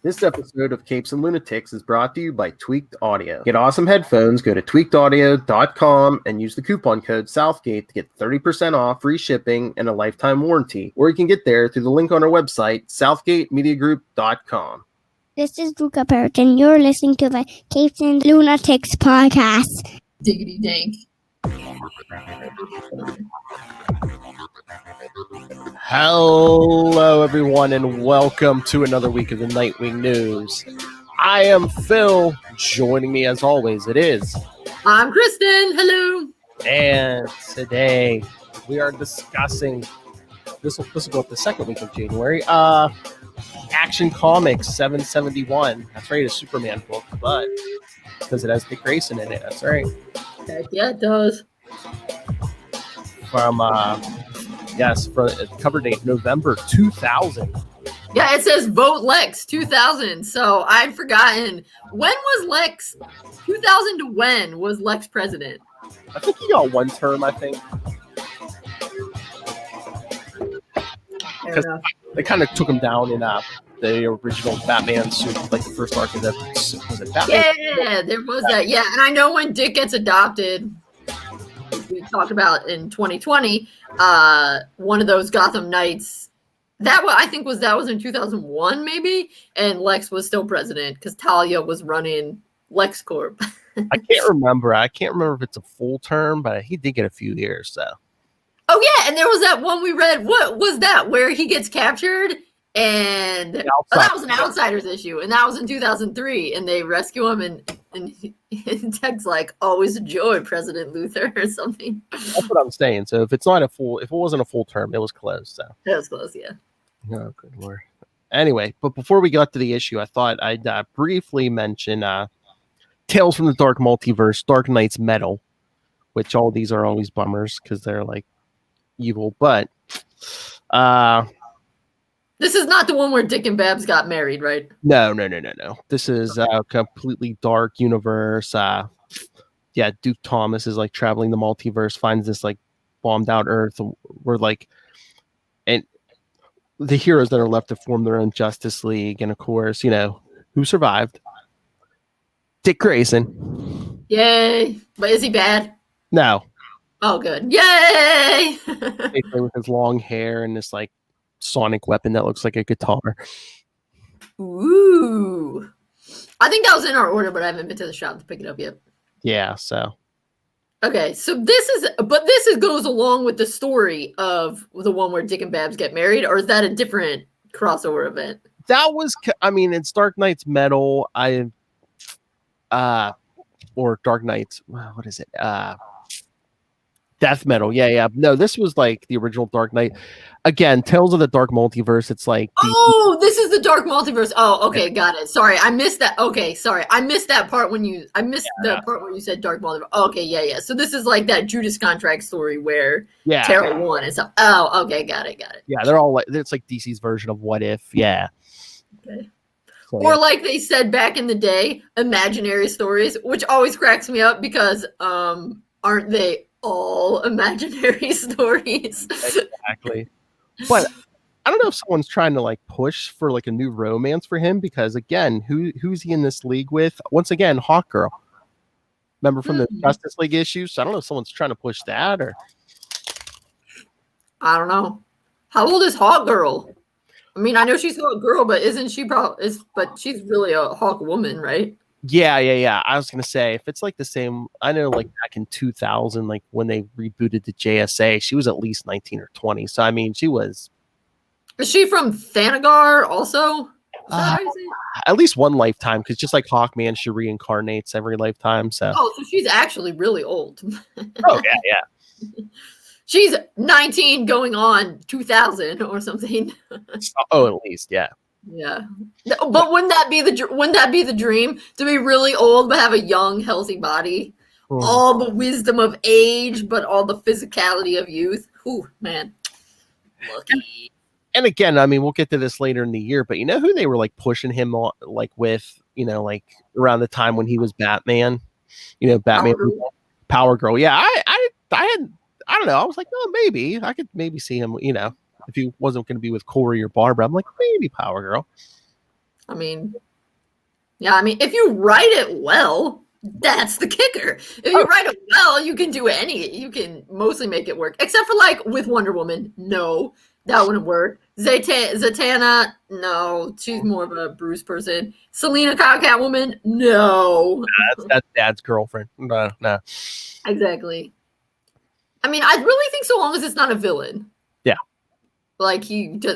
This episode of Capes and Lunatics is brought to you by Tweaked Audio. Get awesome headphones, go to tweakedaudio.com and use the coupon code Southgate to get 30% off, free shipping, and a lifetime warranty. Or you can get there through the link on our website, southgatemediagroup.com. This is Luca Parrott, and you're listening to the Capes and Lunatics Podcast. Diggity dank. Hello, everyone, and welcome to another week of the Nightwing news. I am Phil. Joining me, as always, it is. I'm Kristen. Hello. And today we are discussing. This will go up the second week of January. Action Comics 771. That's right, a Superman book, but because it has Dick Grayson in it. That's right. Heck yeah, it does. From for cover date November 2000. Yeah, it says Vote Lex 2000. So I'd forgotten. When was Lex? 2000 to when was Lex president? I think he got one term, I think. Because they kind of took him down in the original Batman suit, like the first arc of that. Was it Batman? Yeah, there was that. Yeah, and I know when Dick gets adopted, which we talked about in 2020, one of those Gotham Knights, that was in 2001 maybe, and Lex was still president because Talia was running LexCorp. I can't remember if it's a full term, but he did get a few years, so. Oh yeah, and there was that one we read. What was that? Where he gets captured, and that was an Outsiders issue, and that was in 2003, and they rescue him, and Tech's like, "Always a joy, President Luthor," or something. That's what I'm saying. So if it wasn't a full term, it was closed. So it was close, yeah. Oh, good lord. Anyway, but before we got to the issue, I thought I'd briefly mention Tales from the Dark Multiverse, Dark Knight's Metal, which all these are always bummers because they're like evil, but this is not the one where Dick and Babs got married, right? No. This is a completely dark universe. Duke Thomas is like traveling the multiverse, finds this like bombed out Earth where and the heroes that are left to form their own Justice League, and of course, who survived? Dick Grayson. Yay! But is he bad? No. Oh, good. Yay! With his long hair and this like sonic weapon that looks like a guitar. Ooh. I think that was in our order, but I haven't been to the shop to pick it up yet. Yeah, so. Okay, so this goes along with the story of the one where Dick and Babs get married, or is that a different crossover event? That was, it's Dark Knight's Metal. Or Dark Knight's, what is it? Death Metal. Yeah. No, this was like the original Dark Knight. Again, Tales of the Dark Multiverse. It's like this is the Dark Multiverse. Oh, okay, got it. Sorry, I missed that. Okay, sorry, I missed that part the part where you said Dark Multiverse. Okay, yeah. So this is like that Judas Contract story where Tara won and stuff. Oh, okay, got it. Yeah, they're all like, it's like DC's version of What If. Yeah. Okay. So, or like they said back in the day, imaginary stories, which always cracks me up because aren't they all imaginary stories? Exactly. But I don't know if someone's trying to like push for like a new romance for him, because again, who's he in this league with? Once again, Hawkgirl. Remember from the Justice League issues? So I don't know if someone's trying to push that, or I don't know. How old is Hawkgirl? I mean, I know she's a Hawkgirl, but isn't she but she's really a Hawk woman, right? Yeah. I was gonna say, if it's like the same, I know like back in 2000, like when they rebooted the JSA, she was at least 19 or 20. So I mean, she was. Is she from Thanagar also? At least one lifetime, because just like Hawkman, she reincarnates every lifetime. So. Oh, so she's actually really old. Oh yeah. She's 19 going on 2000 or something. Oh, at least, yeah. Yeah. But wouldn't that be the dream, to be really old but have a young, healthy body? All the wisdom of age, but all the physicality of youth. Ooh, man. Lucky. And again, I mean, we'll get to this later in the year, but you know who they were like pushing him on, like with, like around the time when he was Batman, Batman Power Girl. Yeah, I don't know. I was like, oh, maybe I could maybe see him, if he wasn't going to be with Corey or Barbara. I'm like, maybe Power Girl. I mean, yeah, I mean, if you write it well, that's the kicker. If you write it well, you can mostly make it work. Except for like with Wonder Woman, no, that wouldn't work. Zatanna, no, she's more of a Bruce person. Selena Catwoman, no. That's Dad's girlfriend. No. Exactly. I mean, I really think so long as it's not a villain. Yeah. Like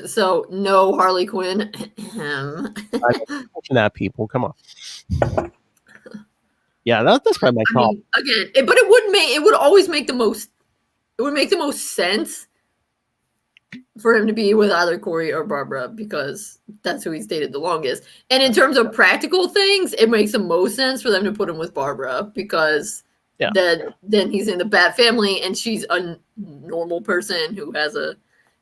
so no Harley Quinn. That people, come on. Yeah, that's probably my problem. Again, but it would always make the most. It would make the most sense for him to be with either Corey or Barbara because that's who he's dated the longest. And in terms of practical things, it makes the most sense for them to put him with Barbara because then he's in the Bat family and she's a normal person who has a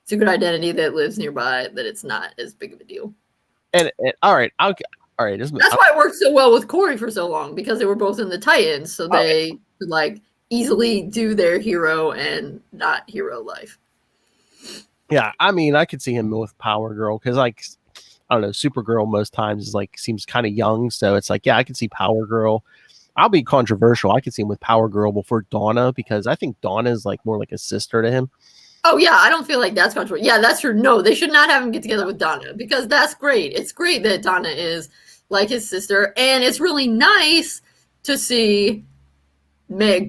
secret identity that lives nearby. That it's not as big of a deal. And all right. That's why it worked so well with Corey for so long because they were both in the Titans, so they could like easily do their hero and not hero life. Yeah, I mean, I could see him with Power Girl because, like, I don't know, Supergirl most times is like seems kind of young, so it's like, yeah, I could see Power Girl. I'll be controversial. I could see him with Power Girl before Donna because I think Donna is like more like a sister to him. Oh yeah, I don't feel like that's controversial. Yeah, that's true. No, they should not have him get together with Donna because that's great. It's great that Donna is like his sister, and it's really nice to see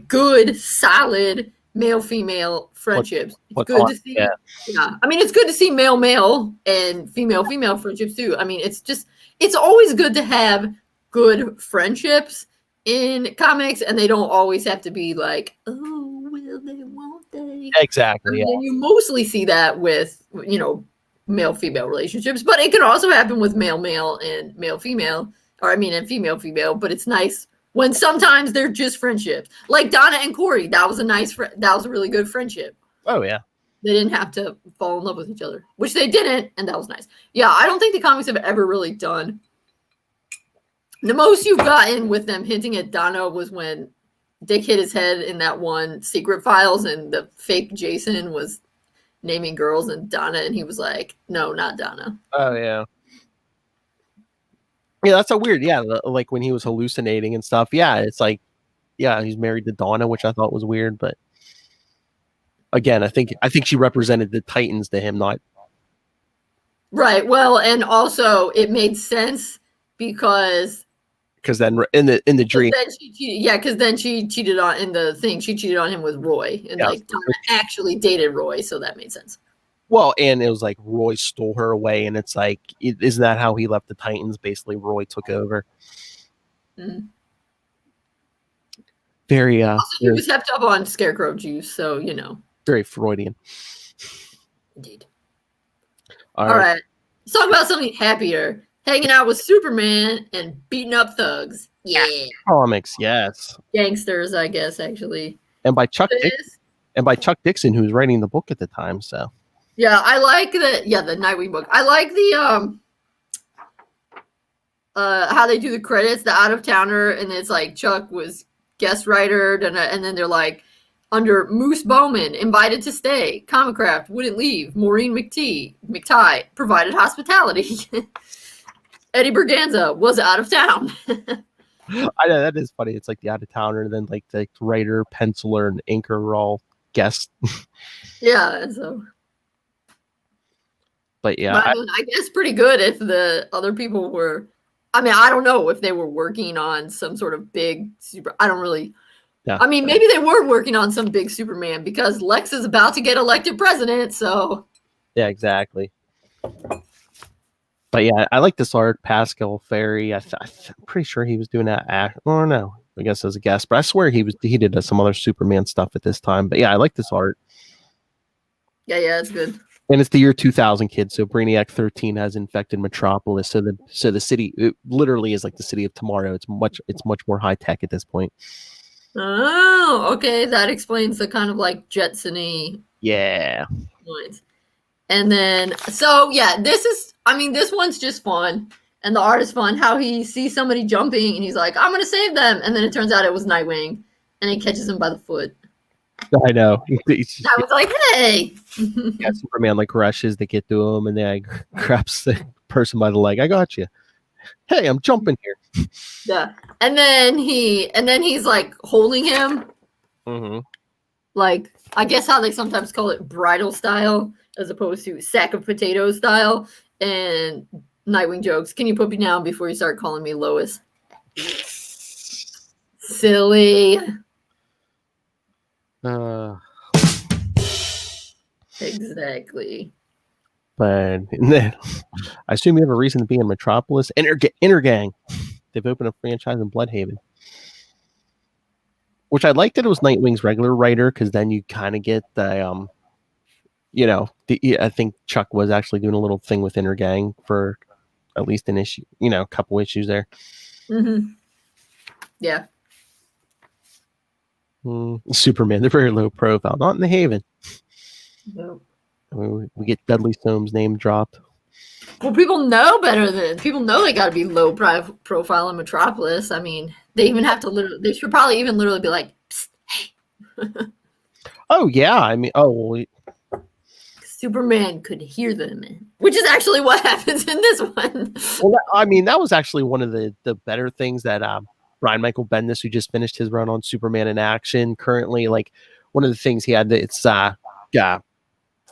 good, solid male-female friendships. It's good to see. Yeah, I mean, it's good to see male-male and female-female friendships too. I mean, it's always good to have good friendships in comics, and they don't always have to be like, oh, will they, won't they? Exactly. And you mostly see that with, male-female relationships, but it can also happen with male-male and male-female, and female-female, but it's nice when sometimes they're just friendships. Like Donna and Corey, that was a really good friendship. Oh, yeah. They didn't have to fall in love with each other, which they didn't, and that was nice. Yeah, I don't think the comics have ever really done. The most you've gotten with them hinting at Donna was when Dick hit his head in that one Secret Files, and the fake Jason was naming girls and Donna, and he was like, no, not Donna. Oh, yeah. Yeah, that's so weird. Yeah, like when he was hallucinating and stuff. Yeah, it's like, yeah, he's married to Donna, which I thought was weird. But again, I think she represented the Titans to him, not right. Well, and also it made sense because then in the dream, because then she cheated on in the thing. She cheated on him with Roy, and Donna actually dated Roy, so that made sense. Well, and it was like Roy stole her away, and it's like, isn't that how he left the Titans? Basically, Roy took over. Mm-hmm. Very, he was hepped up on Scarecrow juice, so very Freudian. Indeed. All right, let's talk about something happier. Hanging out with Superman and beating up thugs. Yeah. Comics, yes. Gangsters, I guess, actually. And by Chuck Dixon, who was writing the book at the time, so. Yeah, I like the Nightwing book. I like the how they do the credits, the out of towner, and it's like Chuck was guest writer, and then they're like under Moose Bowman, invited to stay, Comicraft wouldn't leave, Maureen McTighe provided hospitality. Eddie Berganza was out of town. I know, that is funny. It's like the out of towner, and then like the writer, penciler, and inker are all guests. Yeah, and so. But yeah, I guess pretty good if the other people were. I mean, I don't know if they were working on some sort of big super. I don't really. Yeah. I mean, maybe they were working on some big Superman because Lex is about to get elected president. So. Yeah, exactly. But yeah, I like this art. Pascal Ferry. I'm pretty sure he was doing that. Oh no, I guess as a guest, but I swear he did some other Superman stuff at this time. But yeah, I like this art. Yeah, it's good. And it's the year 2000, kids. So Brainiac 13 has infected Metropolis. So the city, it literally is like the city of tomorrow. It's much more high tech at this point. Oh, okay. That explains the kind of like Jetson-y. Yeah. Points. And then, so yeah, this one's just fun. And the art is fun. How he sees somebody jumping and he's like, I'm going to save them. And then it turns out it was Nightwing. And he catches him by the foot. I know. I was like, hey. Yeah, Superman like rushes to get to him, and then grabs the person by the leg. I got you. hey, I'm jumping here. Yeah. And then he's like holding him. Mm-hmm. Like, I guess how they sometimes call it bridal style as opposed to sack of potatoes style. And Nightwing jokes, can you put me down before you start calling me Lois? Silly. Exactly. But then, I assume you have a reason to be in Metropolis. Intergang. They've opened a franchise in Bloodhaven. Which I liked that it was Nightwing's regular writer, because then you kind of get the, I think Chuck was actually doing a little thing with Intergang for at least an issue, a couple issues there. Mm-hmm. Yeah. Superman, they're very low profile. Not in the Haven. Nope. We get Dudley Soames' name dropped. Well, people know better than people know they got to be low profile in Metropolis. I mean, they even have to they should probably even literally be like, psst, hey. Oh yeah, I mean, Superman could hear them, which is actually what happens in this one. Well, that was actually one of the better things that Brian Michael Bendis, who just finished his run on Superman in Action, currently, like, one of the things he had, it's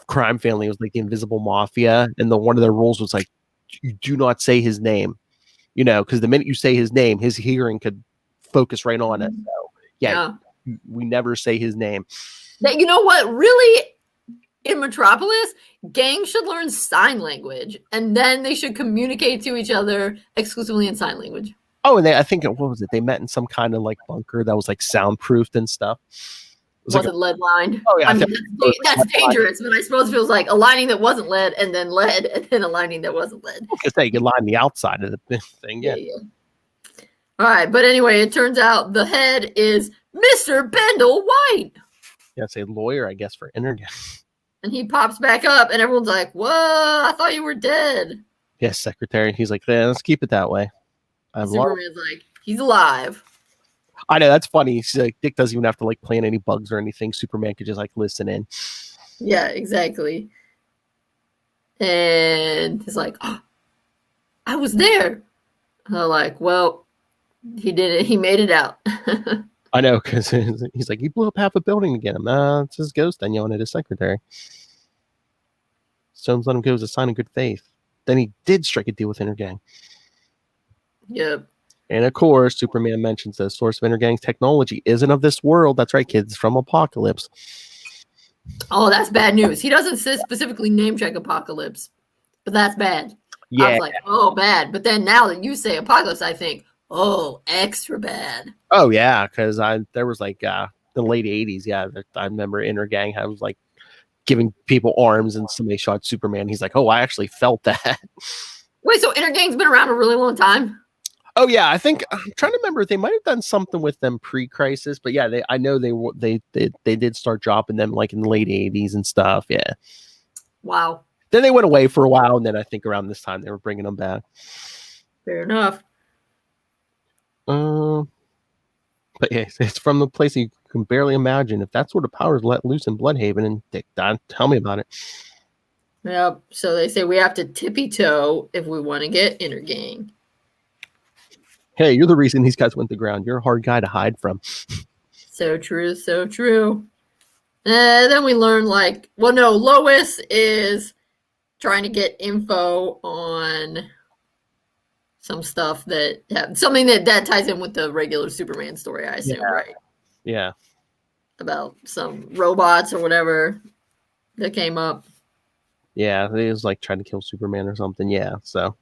crime family was like the Invisible Mafia, and one of their rules was like, you do not say his name, because the minute you say his name, his hearing could focus right on it. So yeah. We never say his name. That, you know what, really, in Metropolis, gangs should learn sign language, and then they should communicate to each other exclusively in sign language. Oh, and I think, what was it? They met in some kind of like bunker that was like soundproofed and stuff. Wasn't lead lined. Oh yeah, I mean, that's dangerous, but I suppose it feels like a lining that wasn't lead, and then lead, and then a lining that wasn't lead. I say you could line the outside of the thing. Yeah. All right, but anyway, it turns out the head is Mr. Bendel White. Yeah, it's a lawyer, I guess, for Intergang. And he pops back up, and everyone's like, "Whoa! I thought you were dead." Yes, secretary. He's like, yeah, let's keep it that way. Superman's like, he's alive. I know, that's funny. He's like, Dick doesn't even have to like plant any bugs or anything. Superman could just like listen in. Yeah, exactly. And he's like, oh, I was there. And they're like, well, he did it. He made it out. I know, because he's like, he blew up half a building again. It's his ghost then yelling at his secretary. Soames let him go as a sign of good faith. Then he did strike a deal with Intergang. Yep. And of course, Superman mentions the source of Intergang's technology isn't of this world. That's right, kids. It's from Apocalypse. Oh, that's bad news. He doesn't specifically name check Apocalypse, but that's bad. Yeah. I was like, oh, bad. But then now that you say Apocalypse, I think, oh, extra bad. Oh, yeah, because there was like the late 80s. Yeah, I remember Intergang was like giving people arms and somebody shot Superman. He's like, oh, I actually felt that. Wait, so Intergang's been around a really long time? Oh yeah, I think I'm trying to remember. They might have done something with them pre-crisis, but yeah, I know they did start dropping them like in the late 80s and stuff. Yeah. Wow. Then they went away for a while, and then I think around this time they were bringing them back. Fair enough. But yeah, it's from the place you can barely imagine. If that sort of power is let loose in Bloodhaven, and Dick, Don, tell me about it. Yep. So they say we have to tippy-toe if we want to get Intergang. Hey, you're the reason these guys went to ground. You're a hard guy to hide from. So true, so true. Then we learn Lois is trying to get info on some stuff something that ties in with the regular Superman story, I assume, right? Yeah. About some robots or whatever that came up. Yeah, it was like trying to kill Superman or something. Yeah, so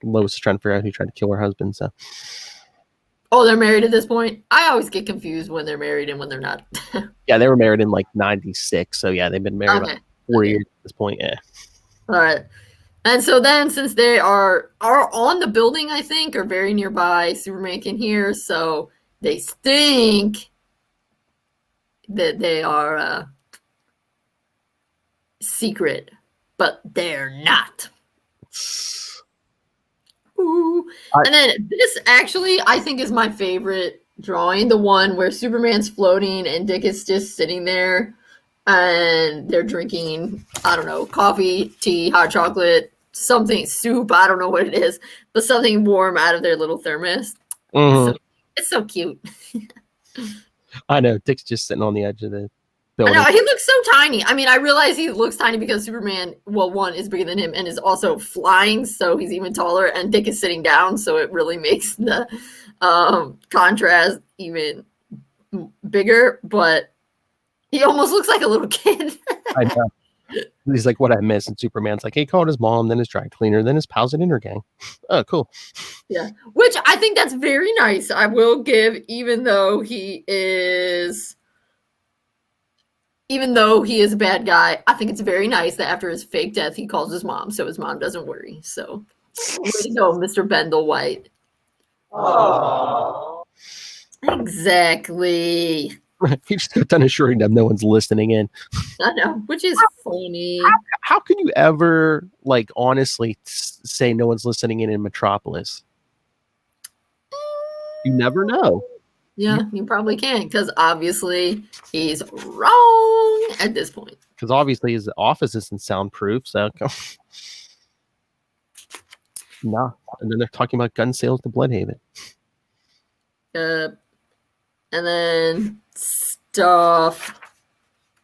Lois is trying to figure out who tried to kill her husband. So, oh, they're married at this point? I always get confused when they're married and when they're not. Yeah, they were married in like 96. So yeah, they've been married about 4 years at this point. Yeah. All right. And so then, since they are on the building, I think, or very nearby, Superman can hear. So they think that they are secret, but they're not. Ooh. And then this actually, I think, is my favorite drawing. The one where Superman's floating and Dick is just sitting there and they're drinking, I don't know, coffee, tea, hot chocolate, something soup. I don't know what it is, but something warm out of their little thermos. Mhm. It's so cute. I know. Dick's just sitting on the edge of the I building. know, he looks so tiny. I mean, I realize he looks tiny because Superman, well, one, is bigger than him and is also flying, so he's even taller, and Dick is sitting down, so it really makes the contrast even bigger, but he almost looks like a little kid. I know. He's like, what I miss. And Superman's like, he called his mom, then his dry cleaner, then his pals at Intergang. Oh, cool. Yeah, which I think that's very nice. I will give, even though he is a bad guy, I think it's very nice that after his fake death, he calls his mom, so his mom doesn't worry. So, way to go, Mr. Bendel White. Aww. Exactly. He just got done assuring them no one's listening in. I know, which is funny. How can you ever, like, honestly say no one's listening in Metropolis? You never know. Yeah, you probably can, because obviously he's wrong at this point. Because obviously his office isn't soundproof, so no. And then they're talking about gun sales to Bloodhaven. And then stuff.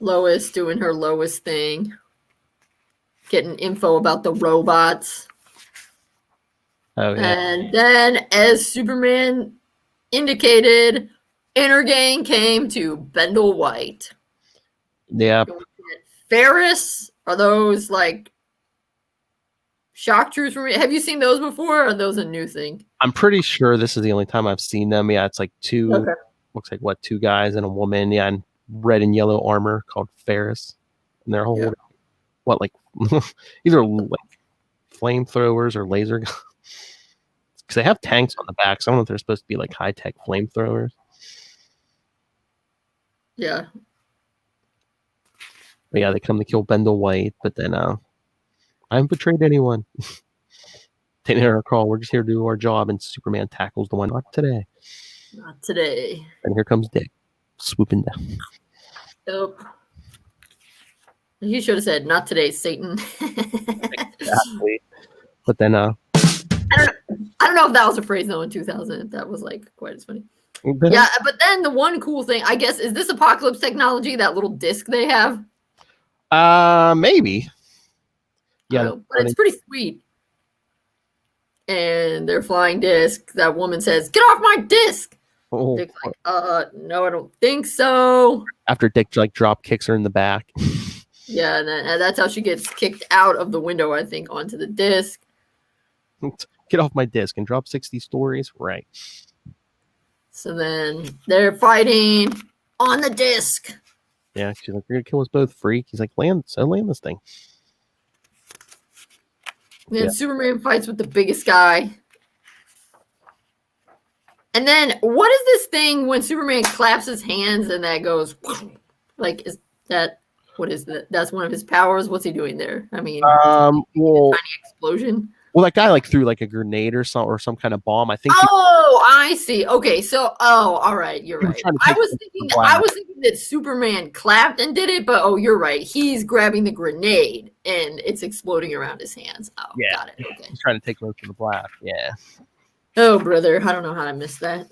Lois doing her Lois thing. Getting info about the robots. Oh, yeah. And then, as Superman indicated, Intergang came to Bendel White. Yeah. Ferris, are those like shock troops for me? Have you seen those before, or are those a new thing? I'm pretty sure this is the only time I've seen them. Yeah, it's like two, Okay. looks like what, two guys and a woman, yeah, in red and yellow armor called Ferris. And they're holding, what, like, either like flamethrowers or laser guns. Because they have tanks on the back, so I don't know if they're supposed to be like high-tech flamethrowers. Yeah. But yeah, they come to kill Bendel White, but then I haven't betrayed anyone. Taking our call, we're just here to do our job, and Superman tackles the one, not today. Not today. And here comes Dick, swooping down. Nope. He should have said, not today, Satan. Exactly. But then I don't know if that was a phrase though in 2000. If that was like quite as funny. Yeah, but then the one cool thing, I guess, is this Apocalypse technology, that little disc they have? Maybe. Yeah, but it's pretty sweet. And their flying disc, that woman says, "Get off my disc!" Oh. Dick's like, no, I don't think so. After Dick like drop kicks her in the back. Yeah, and that's how she gets kicked out of the window, I think, onto the disc. Get off my disc and drop 60 stories. Right. So then they're fighting on the disc. Yeah, she's like, "You're gonna kill us both, freak." He's like, land this thing. And then Superman fights with the biggest guy. And then what is this thing when Superman claps his hands and that goes like, is that, what is that? That's one of his powers. What's he doing there? I mean, well, tiny explosion. Well, that guy like threw like a grenade or some kind of bomb. I think. Oh, I see. Okay, so all right, you're right. I was thinking that Superman clapped and did it, but you're right. He's grabbing the grenade and it's exploding around his hands. Oh, yeah. Got it. Okay. He's trying to take most of the blast. Yeah. Oh, brother, I don't know how I missed that.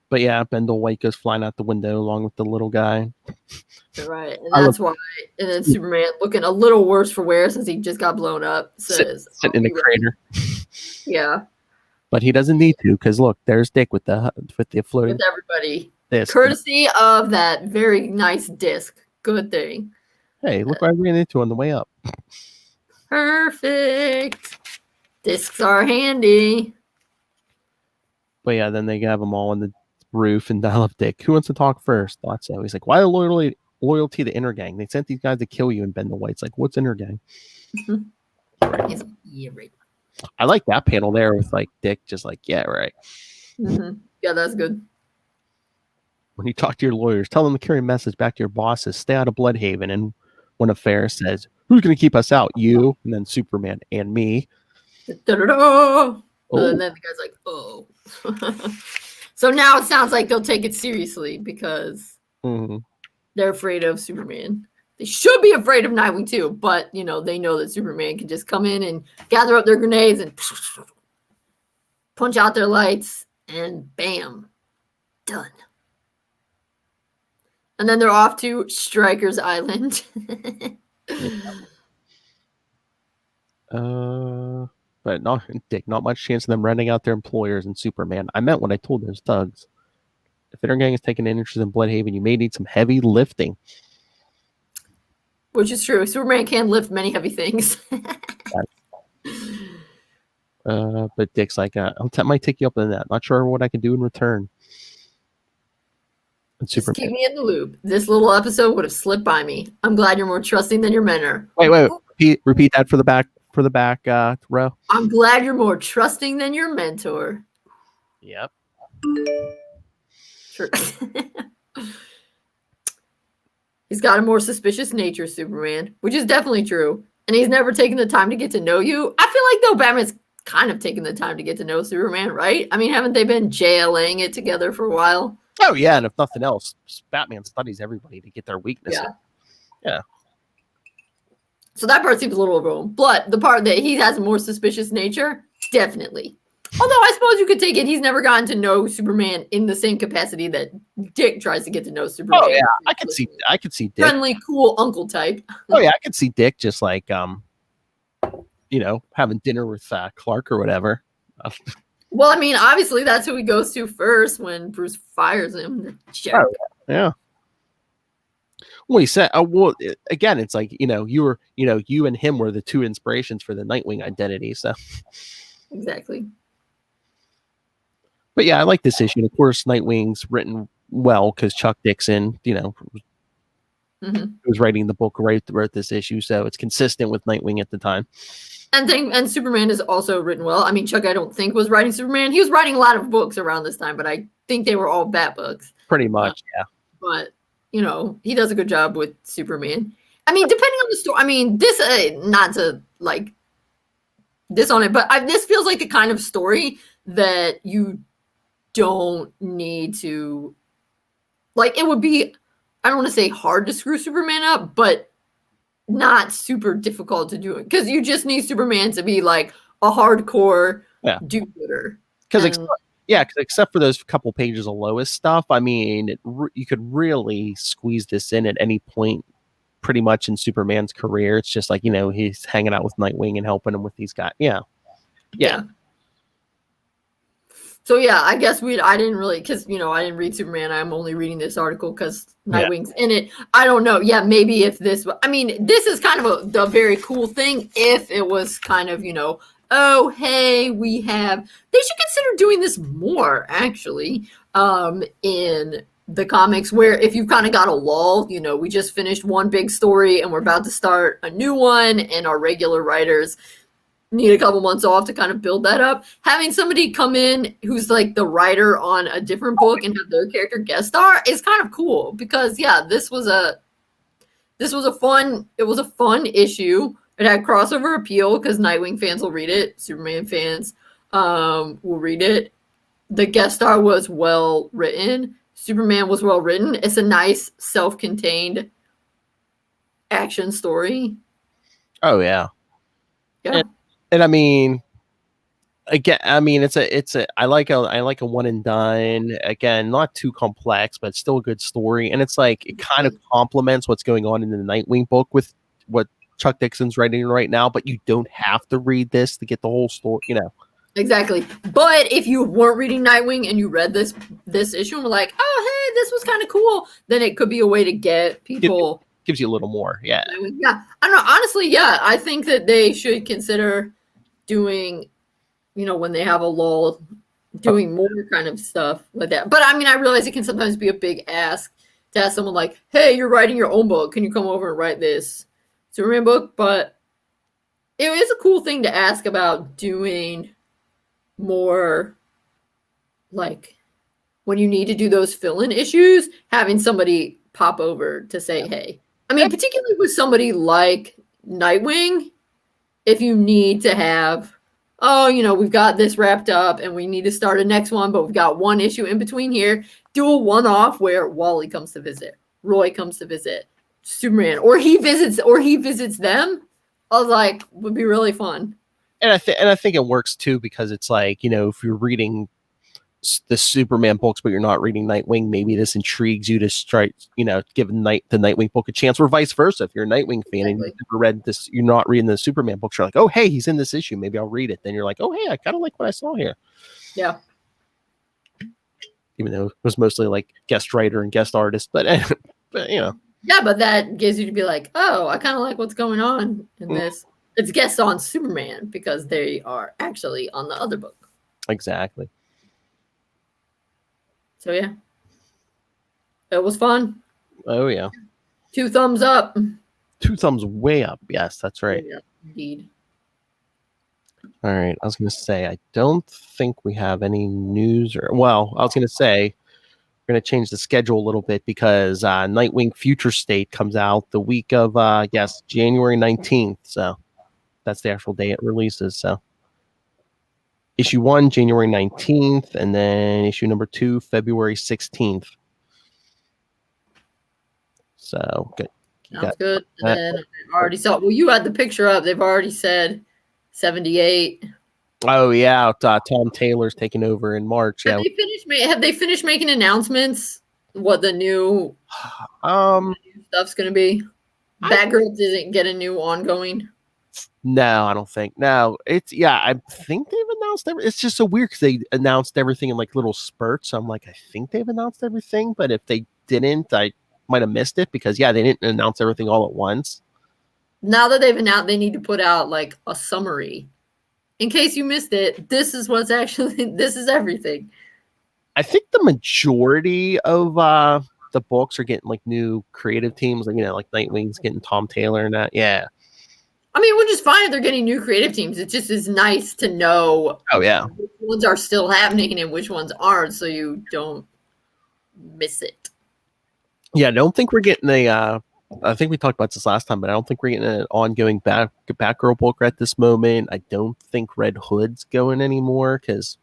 But yeah, Bendel White goes flying out the window along with the little guy. Right, and that's why. And then Superman, looking a little worse for wear since he just got blown up, says, "Sit in the crater." Yeah, but he doesn't need to, because look, there's Dick with the floating. With everybody, disc. Courtesy of that very nice disc. Good thing. Hey, look what I ran into on the way up. Perfect. Discs are handy. But yeah, then they have them all on the roof, and I love Dick. Who wants to talk first? Thought so. He's like, "Why the loyalty to Intergang? They sent these guys to kill you." And Bendel White's like, "What's Intergang?" Right. He's like, yeah, right. I like that panel there with like Dick just like, "Yeah, right." Mm-hmm. Yeah, that's good. When you talk to your lawyers, tell them to carry a message back to your bosses. Stay out of Bloodhaven. And one of Ferris says, "Who's going to keep us out? You." And then Superman and me. Da-da-da! And then the guy's like, "Oh." So now it sounds like they'll take it seriously because they're afraid of Superman. They should be afraid of Nightwing too, but they know that Superman can just come in and gather up their grenades and punch out their lights, and bam, done. And then they're off to Stryker's Island. But not much chance of them renting out their employers and Superman. I meant what I told those thugs. If Intergang is taking an interest in Bloodhaven, you may need some heavy lifting. Which is true. Superman can lift many heavy things. But Dick's like, I might take you up on that. Not sure what I can do in return. And Just keep me in the loop. This little episode would have slipped by me. I'm glad you're more trusting than your mentor. Wait. Repeat that for the back row. I'm glad you're more trusting than your mentor. Yep. Sure. He's got a more suspicious nature, Superman, which is definitely true. And he's never taken the time to get to know you. I feel like, though, Batman's kind of taken the time to get to know Superman, right? I mean, haven't they been JLing it together for a while? Oh, yeah, and if nothing else, Batman studies everybody to get their weaknesses. Yeah. So that part seems a little overwhelming. But the part that he has a more suspicious nature, definitely. Although I suppose you could take it, he's never gotten to know Superman in the same capacity that Dick tries to get to know Superman. Oh, yeah, I could see Dick. Friendly, cool uncle type. Oh, yeah, I could see Dick just like, having dinner with Clark or whatever. Well, I mean, obviously that's who he goes to first when Bruce fires him. Oh, yeah. Well, he said, again, it's like, you and him were the two inspirations for the Nightwing identity. So exactly. But yeah, I like this issue. And of course, Nightwing's written well because Chuck Dixon, was writing the book, wrote this issue. So it's consistent with Nightwing at the time. And Superman is also written well. I mean, Chuck, I don't think was writing Superman. He was writing a lot of books around this time, but I think they were all Bat books. Pretty much, yeah. But, he does a good job with Superman. I mean, depending on the story. I mean, this, not to, this on it, but this feels like the kind of story that you don't need to, it would be, I don't want to say hard to screw Superman up, but not super difficult to do it because you just need Superman to be like a hardcore do-gooder. Because except for those couple pages of Lois stuff, I mean, you could really squeeze this in at any point, pretty much in Superman's career. It's just like he's hanging out with Nightwing and helping him with these guys. Yeah. So yeah, I guess I didn't really, because I didn't read Superman. I'm only reading this article because Nightwing's in it. I don't know. Yeah, maybe if this, this is kind of a very cool thing. If it was kind of oh hey, they should consider doing this more actually. In the comics, where if you've kind of got a lull, we just finished one big story and we're about to start a new one, and our regular writers need a couple months off to kind of build that up. Having somebody come in who's like the writer on a different book and have their character guest star is kind of cool because this was a fun issue. It had crossover appeal because Nightwing fans will read it, Superman fans will read it. The guest star was well written. Superman was well written. It's a nice self-contained action story. Oh yeah. Yeah. And I mean, again, I like a one and done. Again, not too complex, but still a good story. And it's like it kind of complements what's going on in the Nightwing book with what Chuck Dixon's writing right now. But you don't have to read this to get the whole story, Exactly. But if you weren't reading Nightwing and you read this issue and were like, oh hey, this was kind of cool, then it could be a way to get people. Gives you a little more. Yeah. Yeah. I don't know. Honestly, yeah, I think that they should consider doing, when they have a lull, doing more kind of stuff like that. But I realize it can sometimes be a big ask to ask someone like, hey, you're writing your own book. Can you come over and write this Superman book? But it is a cool thing to ask about doing more, like when you need to do those fill-in issues, having somebody pop over to say, hey. Particularly with somebody like Nightwing, if you need to have, we've got this wrapped up and we need to start a next one, but we've got one issue in between here, do a one-off where Wally comes to visit, Roy comes to visit, Superman, or he visits them. I was like, would be really fun. And I think it works too, because it's like, if you're reading the Superman books but you're not reading Nightwing, maybe this intrigues you to start, give the Nightwing book a chance, or vice versa. If you're a Nightwing fan and you've never read this, you're not reading the Superman books, you're like, oh hey, he's in this issue, maybe I'll read it. Then you're like, oh hey, I kind of like what I saw here. Yeah. Even though it was mostly like guest writer and guest artist, but Yeah, but that gives you to be like, oh, I kind of like what's going on in this. It's guests on Superman because they are actually on the other book. Exactly. So yeah, it was fun. Oh yeah. 2 thumbs up. 2 thumbs way up. Yes, that's right. Yeah, indeed. All right. I was going to say, I don't think we have any news I was going to say, we're going to change the schedule a little bit because Nightwing Future State comes out the week of, January 19th. So that's the actual day it releases. So issue 1, January 19th, and then issue number 2, February 16th. So good. Sounds good. And then I already saw, you had the picture up. They've already said 78. Oh yeah, Tom Taylor's taking over in March. Have they finished making announcements? What the new stuff's going to be? Batgirl didn't get a new ongoing. No, I don't think. No, I think they've announced everything. It's just so weird because they announced everything in like little spurts. So I'm like, I think they've announced everything, but if they didn't, I might have missed it because they didn't announce everything all at once. Now that they've announced, they need to put out like a summary. In case you missed it, this is everything. I think the majority of the books are getting like new creative teams, like like Nightwing's getting Tom Taylor and that. Yeah. I mean, which is fine if they're getting new creative teams. It just is nice to know. Oh yeah. Which ones are still happening and which ones aren't, so you don't miss it. Yeah, I don't think we're getting I think we talked about this last time, but I don't think we're getting an ongoing Batgirl book at this moment. I don't think Red Hood's going anymore because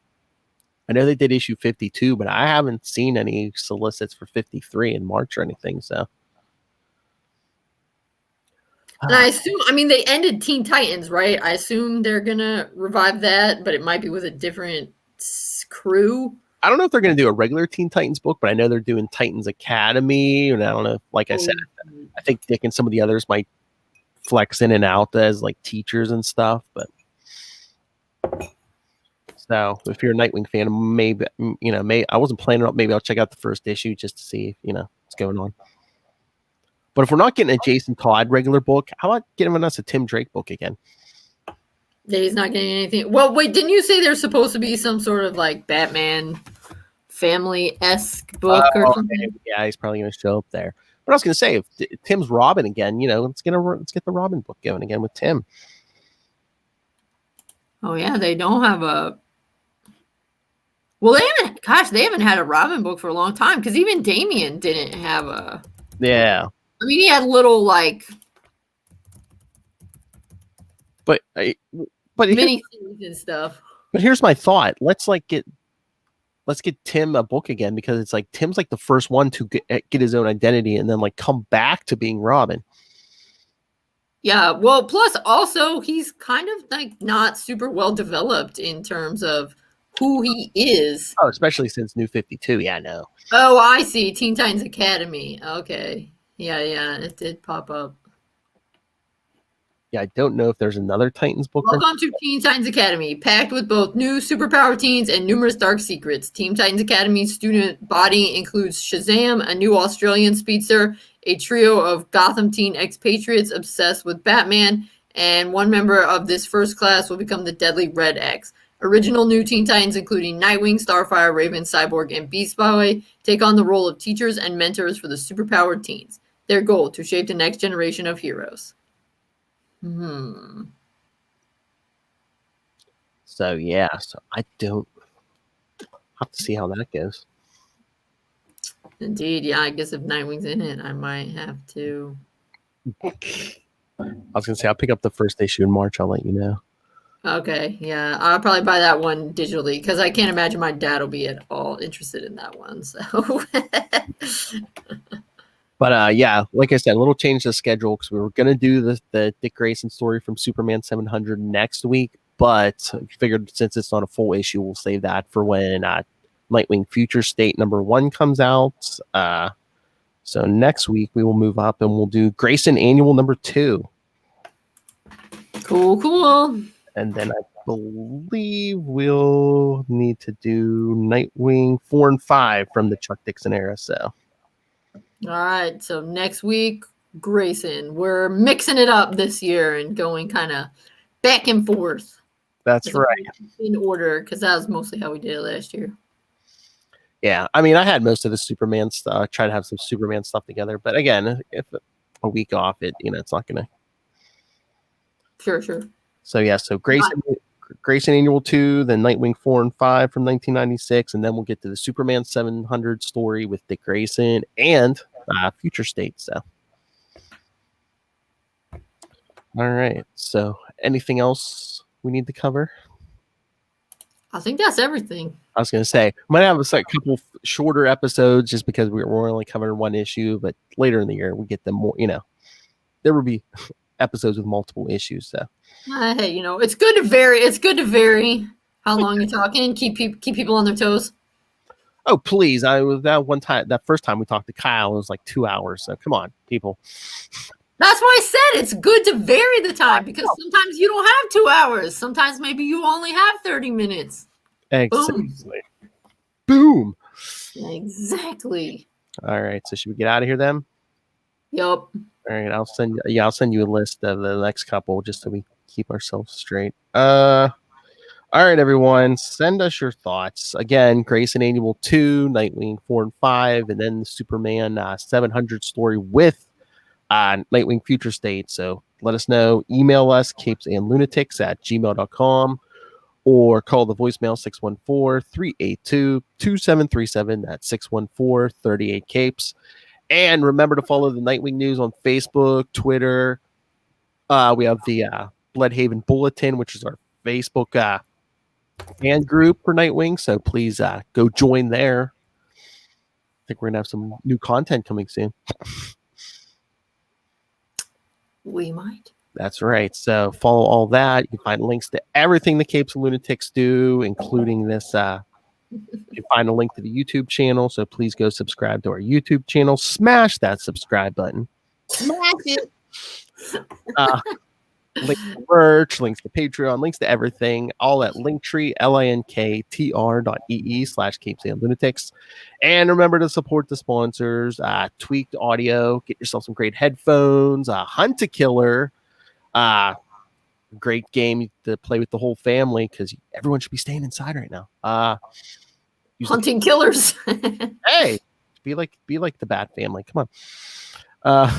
I know they did issue 52, but I haven't seen any solicits for 53 in March or anything. So, and I assume, they ended Teen Titans, right? I assume they're gonna revive that, but it might be with a different crew. I don't know if they're going to do a regular Teen Titans book, but I know they're doing Titans Academy, and I don't know. Like I said, I think Dick and some of the others might flex in and out as like teachers and stuff. But so if you're a Nightwing fan, maybe I wasn't planning on. Maybe I'll check out the first issue just to see what's going on. But if we're not getting a Jason Todd regular book, how about giving us a Tim Drake book again? Yeah, he's not getting anything. Well, wait, didn't you say there's supposed to be some sort of like Batman family-esque book or something? Yeah, he's probably going to show up there. But I was going to say, if Tim's Robin again, let's get the Robin book going again with Tim. Oh yeah, they don't have a. Well, they haven't had a Robin book for a long time because even Damian didn't have a. Yeah. He had little like. But mini series and stuff. But here's my thought: let's get Tim a book again because it's like Tim's like the first one to get his own identity and then like come back to being Robin. Yeah, well, plus also he's kind of like not super well developed in terms of who he is. Oh, especially since New 52. Yeah, I know. Oh, I see. Teen Titans Academy. Okay. Yeah, it did pop up. Yeah, I don't know if there's another Titans book. Welcome to Teen Titans Academy, packed with both new superpower teens and numerous dark secrets. Teen Titans Academy's student body includes Shazam, a new Australian speedster, a trio of Gotham teen expatriates obsessed with Batman, and one member of this first class will become the Deadly Red X. Original new Teen Titans, including Nightwing, Starfire, Raven, Cyborg, and Beast Boy, take on the role of teachers and mentors for the superpowered teens. Their goal, to shape the next generation of heroes. So I don't have to see how that goes. Indeed, yeah. I guess if Nightwing's in it, I might have to. I was gonna say I'll pick up the first issue in March. I'll let you know. Okay, yeah, I'll probably buy that one digitally because I can't imagine my dad will be at all interested in that one. So But yeah, like I said, a little change to the schedule because we were going to do the Dick Grayson story from Superman 700 next week, but figured since it's not a full issue, we'll save that for when Nightwing Future State #1 comes out. So next week we will move up and we'll do Grayson Annual #2. Cool. And then I believe we'll need to do Nightwing 4 and 5 from the Chuck Dixon era. So. All right. So next week, Grayson. We're mixing it up this year and going kind of back and forth. That's right. In order, because that was mostly how we did it last year. Yeah. I mean, I had most of the Superman stuff. Try to have some Superman stuff together. But again, if a week off, it's not going to. Sure. So, yeah. So Grayson Annual 2, then Nightwing 4 and 5 from 1996, and then we'll get to the Superman 700 story with Dick Grayson and Future State. So, all right. So, anything else we need to cover? I think that's everything. I was going to say, we might have a couple shorter episodes just because we're only covering one issue, but later in the year we get them more. There will be episodes with multiple issues. So. Hey, it's good to vary. It's good to vary how long you're talking. Keep people on their toes. Oh, please. I was that first time we talked to Kyle, it was like 2 hours. So come on, people. That's why I said it's good to vary the time because sometimes you don't have 2 hours. Sometimes maybe you only have 30 minutes. Exactly. Boom. Exactly. All right. So should we get out of here then? Yup. All right. I'll send you a list of the next couple just so we keep ourselves straight. All right, everyone. Send us your thoughts. Again, Grayson Annual 2, Nightwing 4 and 5, and then the Superman 700 story with Nightwing Future State. So let us know. Email us, capesandlunatics@gmail.com, or call the voicemail 614-382-2737. That's 614-38-CAPES. And remember to follow the Nightwing News on Facebook, Twitter. We have the Bloodhaven Bulletin, which is our Facebook fan group for Nightwing. So please go join there. I think we're going to have some new content coming soon. We might. That's right. So follow all that. You can find links to everything the Capes and Lunatics do, including this. You can find a link to the YouTube channel. So please go subscribe to our YouTube channel. Smash that subscribe button. Smash it. Links to merch, links to Patreon, links to everything, all at Linktree, linktr.ee/capesandlunatics. And remember to support the sponsors, Tweaked Audio, get yourself some great headphones, Hunt a Killer, great game to play with the whole family because everyone should be staying inside right now. Hunting killers. Hey, be like the Bat Family. Come on.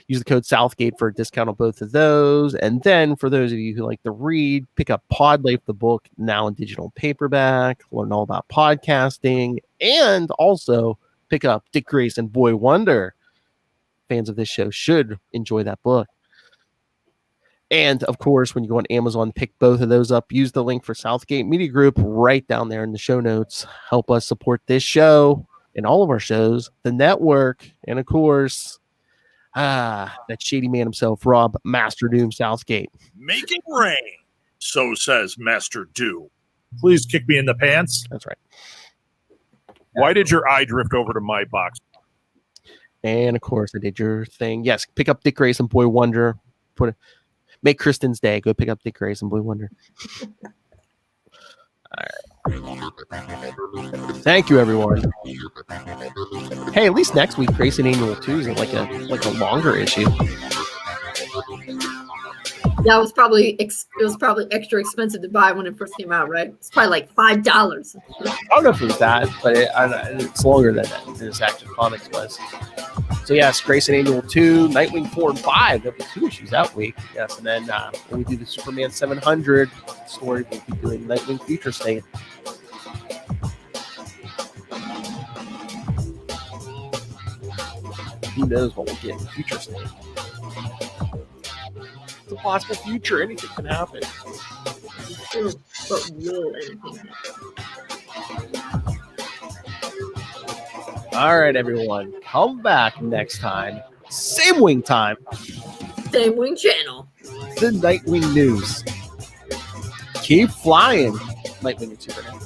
Use the code Southgate for a discount on both of those. And then for those of you who like to read, pick up Pod Life, the book, now in digital paperback, learn all about podcasting, and also pick up Dick Grayson, Boy Wonder. Fans of this show should enjoy that book. And of course, when you go on Amazon, pick both of those up. Use the link for Southgate Media Group right down there in the show notes. Help us support this show and all of our shows, the network, and of course, that shady man himself, Rob Master Doom Southgate. Make it rain, so says Master Doom. Please kick me in the pants. That's right. Why did your eye drift over to my box? And of course, I did your thing. Yes, pick up Dick Grayson, Boy Wonder. Make Kristen's day. Go pick up Dick Grayson, Boy Wonder. All right. Thank you, everyone. Hey, at least next week, Grayson Annual 2 is like a longer issue. Yeah, it was probably extra expensive to buy when it first came out, right? It's probably like $5. I don't know if it was that, but it's longer than this Action Comics was. So yes, Grayson Annual 2, Nightwing 4 and 5. There'll be 2 issues that week. Yes, and then when we do the Superman 700 story, we'll be doing Nightwing Future State. Who knows what we'll get in the Future State? It's a possible future. Anything can happen. It's true, but will anything happen? All right, everyone. Come back next time. Same wing time. Same wing channel. The Nightwing news. Keep flying, Nightwing and Superman.